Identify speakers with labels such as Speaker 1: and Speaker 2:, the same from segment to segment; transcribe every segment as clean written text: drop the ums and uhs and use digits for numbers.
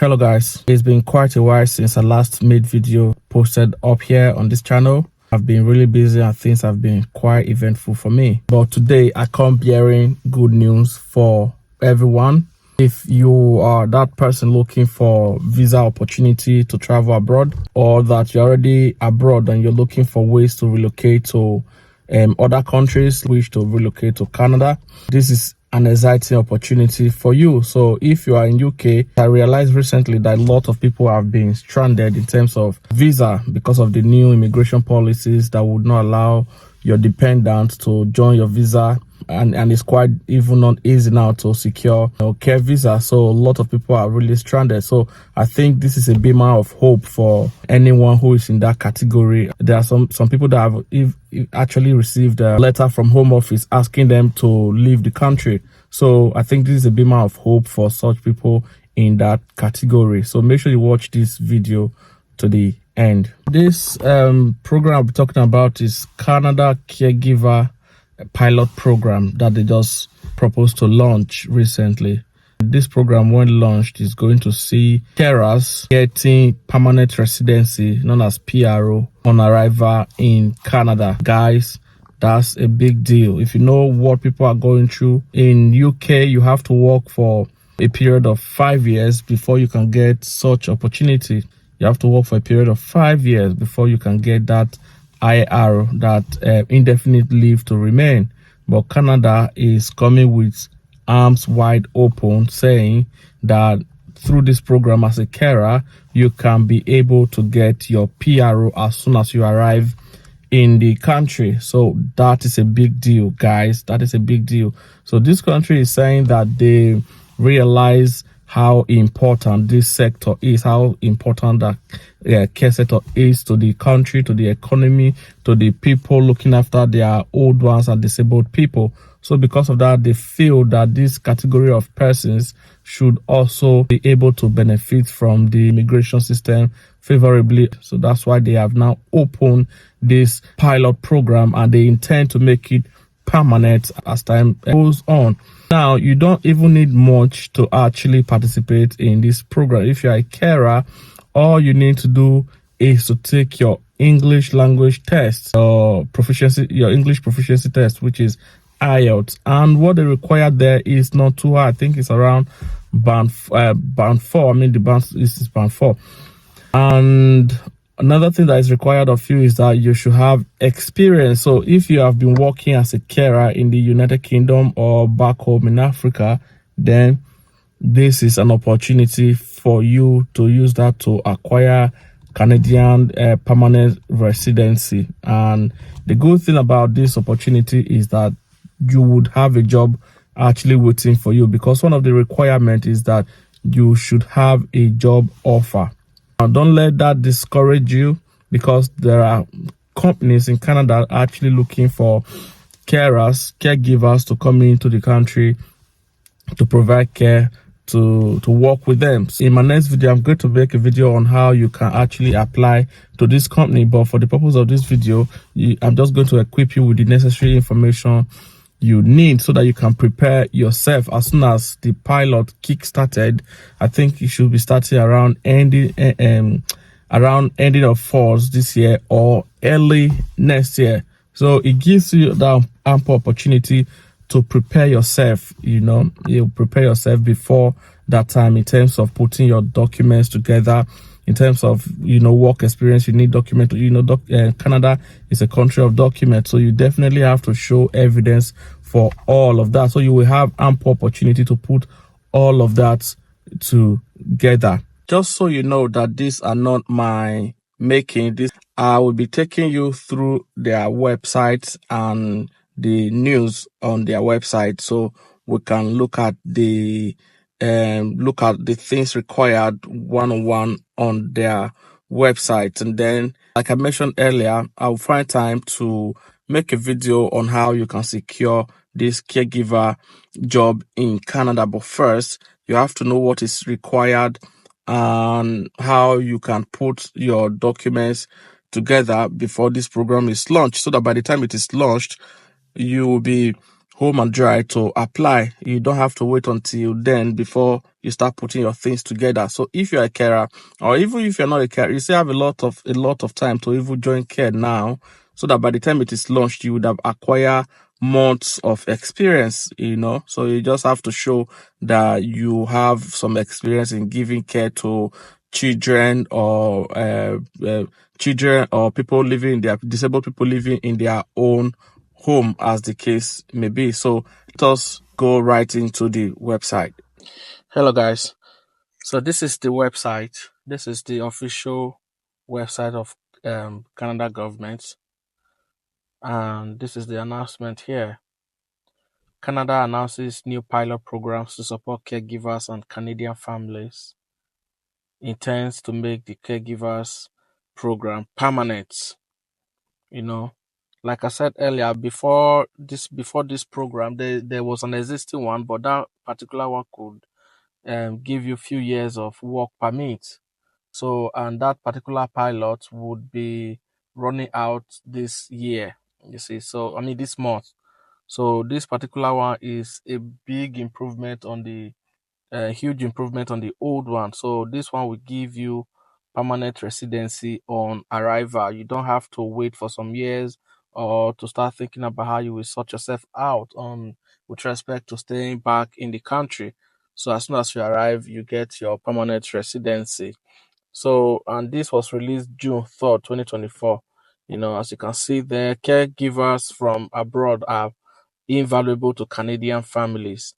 Speaker 1: Hello guys, it's been quite a while since I last made video posted up here on this channel. I've been really busy and things have been quite eventful for me. But today I come bearing good news for everyone. If you are that person looking for visa opportunity to travel abroad, or that you're already abroad and you're looking for ways to relocate to other countries, wish to relocate to Canada, this is an exciting opportunity for you. So if you are in UK, I realized recently that a lot of people have been stranded in terms of visa because of the new immigration policies that would not allow your dependents to join your visa, and it's quite even not easy now to secure care visa. So a lot of people are really stranded. So I think this is a beamer of hope for anyone who is in that category. There are some people that have actually received a letter from Home Office asking them to leave the country. So I think this is a beamer of hope for such people in that category. So make sure you watch this video to the end. This program I'll be talking about is Canada Caregiver pilot program that they just proposed to launch recently. This program, when launched, is going to see carers getting permanent residency, known as PRO, on arrival in Canada. Guys, that's a big deal. If you know what people are going through in UK, you have to work for a period of 5 years before you can get such opportunity. You have to work for a period of 5 years before you can get that IR, that indefinite leave to remain. But Canada is coming with arms wide open, saying that through this program as a carer, you can be able to get your PRO as soon as you arrive in the country. So that is a big deal, guys. That is a big deal. So this country is saying that they realize how important this sector is, how important that care sector is to the country, to the economy, to the people looking after their old ones and disabled people. So because of that, they feel that this category of persons should also be able to benefit from the immigration system favorably. So that's why they have now opened this pilot program, and they intend to make it permanent as time goes on. Now, you don't even need much to actually participate in this program. If you're a carer, all you need to do is to take your English language test, or your English proficiency test, which is IELTS. And what they require there is not too hard. I think it's around band 4. I mean, the band is band 4. And another thing that is required of you is that you should have experience. So if you have been working as a carer in the United Kingdom or back home in Africa, then this is an opportunity for you to use that to acquire Canadian permanent residency. And the good thing about this opportunity is that you would have a job actually waiting for you, because one of the requirements is that you should have a job offer. Now, don't let that discourage you, because there are companies in Canada actually looking for caregivers to come into the country to provide care, to work with them. So in my next video, I'm going to make a video on how you can actually apply to this company. But for the purpose of this video, I'm just going to equip you with the necessary information you need so that you can prepare yourself as soon as the pilot kick-started. I think it should be starting around ending of falls this year or early next year. So it gives you that ample opportunity to prepare yourself. You prepare yourself before that time in terms of putting your documents together. In terms of work experience, you need document. Canada is a country of documents, so you definitely have to show evidence for all of that. So you will have ample opportunity to put all of that together. Just so you know that these are not my making. This I will be taking you through their website and the news on their website, so we can look at the things required one-on-one on their website. And then, like I mentioned earlier, I'll find time to make a video on how you can secure this caregiver job in Canada. But first, you have to know what is required and how you can put your documents together before this program is launched, so that by the time it is launched, you will be home and dry to apply. You don't have to wait until then before you start putting your things together. So if you're a carer, or even if you're not a carer, you still have a lot of time to even join care now, so that by the time it is launched, you would have acquired months of experience. So you just have to show that you have some experience in giving care to children or people living in their disabled people living in their own home, as the case may be. So let us go right into the website. Hello guys. So this is the website. This is the official website of Canada government, and this is the announcement here. Canada announces new pilot programs to support caregivers and Canadian families. Intends to make the caregivers program permanent. Like I said earlier, before this program, there was an existing one, but that particular one could give you a few years of work permit. So, and that particular pilot would be running out this year. You see, so I mean this month. So this particular one is a big improvement on the huge improvement on the old one. So this one will give you permanent residency on arrival. You don't have to wait for some years or to start thinking about how you will sort yourself out on with respect to staying back in the country. So as soon as you arrive, you get your permanent residency. So, and this was released June 3rd, 2024. As you can see there, caregivers from abroad are invaluable to Canadian families.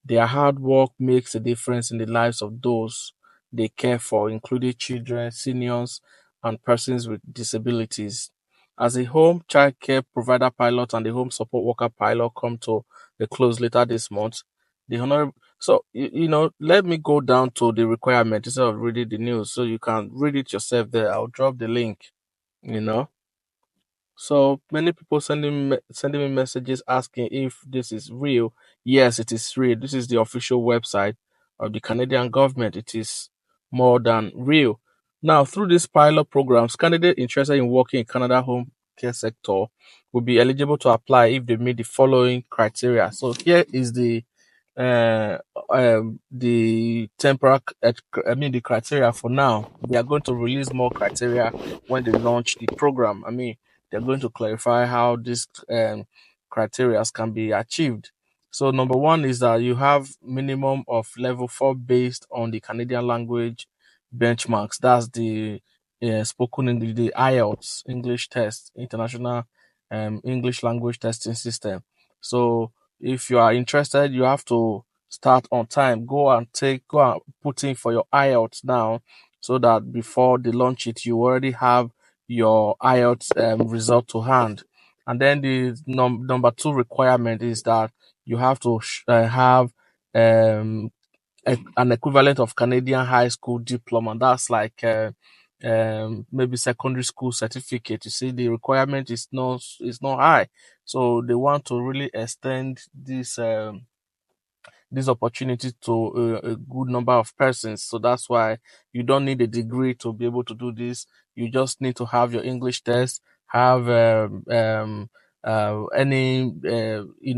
Speaker 1: Their hard work makes a difference in the lives of those they care for, including children, seniors, and persons with disabilities. As a home child care provider pilot and the home support worker pilot come to a close later this month, the honorable so let me go down to the requirement instead of reading the news, so you can read it yourself there. I'll drop the link. You know. So many people sending me messages asking if this is real. Yes, it is real. This is the official website of the Canadian government. It is more than real. Now, through these pilot programs, candidates interested in working in Canada home care sector will be eligible to apply if they meet the following criteria. So here is uh, the the criteria for now. They are going to release more criteria when they launch the program. They're going to clarify how these criteria can be achieved. So number one is that you have minimum of level 4 based on the Canadian language benchmarks. That's the spoken English, the IELTS English test, International English Language Testing System. So if you are interested, you have to start on time. Go and put in for your IELTS now, so that before they launch it, you already have your IELTS result to hand. And then the number two requirement is that you have to have um, an equivalent of Canadian high school diploma. That's like maybe secondary school certificate. You see, the requirement is not high, so they want to really extend this opportunity to a good number of persons. So that's why you don't need a degree to be able to do this. You just need to have your English test, have any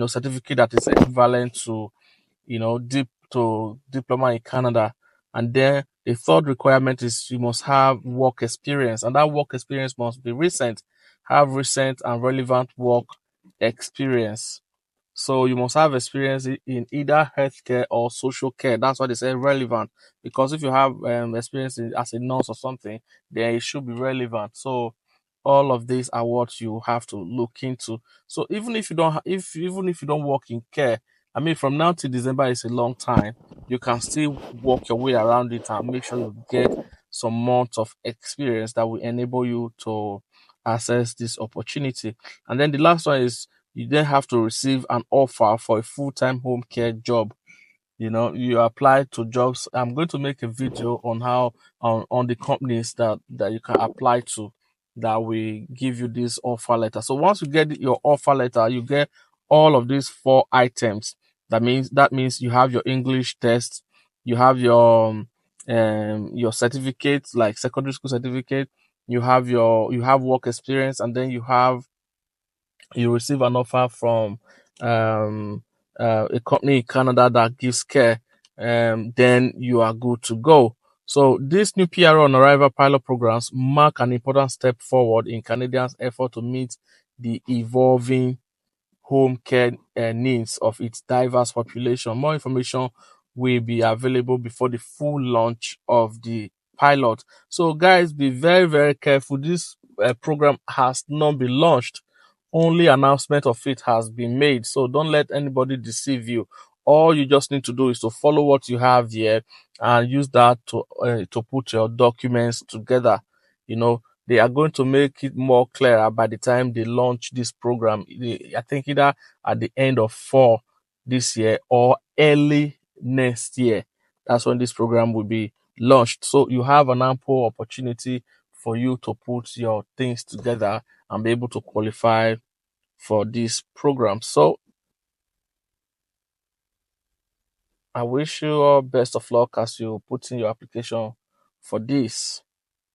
Speaker 1: certificate that is equivalent to diploma in Canada. And then the third requirement is you must have work experience, and that work experience must be recent. Have recent and relevant work experience. So you must have experience in either healthcare or social care. That's why they say relevant, because if you have experience as a nurse or something, then it should be relevant. So all of these are what you have to look into. So even if you don't, even if you don't work in care, from now to December is a long time. You can still work your way around it and make sure you get some months of experience that will enable you to access this opportunity. And then the last one is you then have to receive an offer for a full-time home care job. You apply to jobs. I'm going to make a video on how on the companies that you can apply to, that will give you this offer letter. So once you get your offer letter, you get all of these four items. That means you have your English test, you have your certificate, like secondary school certificate, you have work experience, and then you receive an offer from a company in Canada that gives care, then you are good to go. So these new PRO on arrival pilot programs mark an important step forward in Canadians' effort to meet the evolving home care needs of its diverse population. More information will be available before the full launch of the pilot. So, guys, be very, very careful. This program has not been launched. Only announcement of it has been made. So don't let anybody deceive you. All you just need to do is to follow what you have here and use that to put your documents together. You know, they are going to make it more clearer by the time they launch this program. I think either at the end of fall this year or early next year. That's when this program will be launched. So you have an ample opportunity for you to put your things together and be able to qualify for this program. So I wish you all best of luck as you put in your application for this.